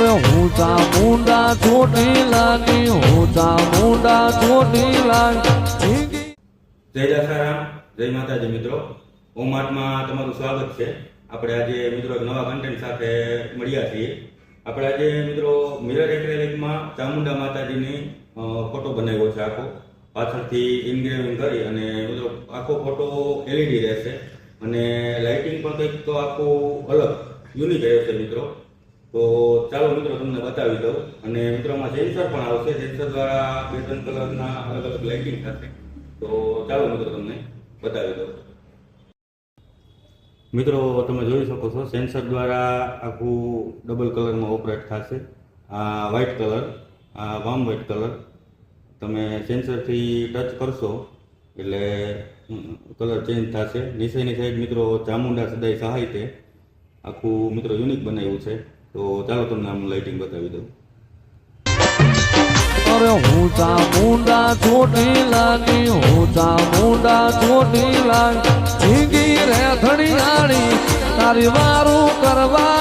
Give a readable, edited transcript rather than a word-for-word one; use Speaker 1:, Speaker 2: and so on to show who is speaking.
Speaker 1: અરે ઊંચા મુંડા ચોટીલાની ઊંચા મુંડા ચોટીલા
Speaker 2: જય દાસારામ, જય માતાજી મિત્રો. ઓમ આર્ટમાં તમારું સ્વાગત છે. આપણે આજે મિત્રો એક નવા કન્ટેન્ટ સાથે મળ્યા છીએ. આપણે આજે મિત્રો મિરર એક્રેલિકમાં ચામુંડા માતાજીની ફોટો બનાવ્યો છે. આખો પાછળથી ઇન્ગ્રેવિંગ કરી અને મિત્રો આખો ફોટો એલઈડી રહેશે અને લાઇટિંગ પણ કંઈક તો આખું અલગ યુનિક રહેશે મિત્રો. તો ચાલો મિત્રો તમને બતાવી દઉં. અને મિત્રોમાં સેન્સર પણ આવશે. સેન્સર દ્વારા 2-3 કલરના અલગ અલગ લાઇટિંગ થશે. તો ચાલો મિત્રો તમને બતાવી દઉં. મિત્રો તમે જોઈ શકો છો સેન્સર દ્વારા આખું ડબલ કલરમાં ઓપરેટ થશે. આ વ્હાઇટ કલર, આ વામ વ્હાઇટ કલર. તમે સેન્સરથી ટચ કરશો એટલે કલર ચેન્જ થશે. નીચેની સાઈડ મિત્રો ચામુંડા સદાય સહાય તે આખું મિત્રો યુનિક બનાવ્યું છે. તો ચાલો તમને આમ લાઇટિંગ બતાવી દઉં.
Speaker 1: અરે ઊંચા મુંડા ચોટીલાની ઊંચા મુંડા ચોટીલા જીગી રે ધણિયાળી તારી વારું કરવા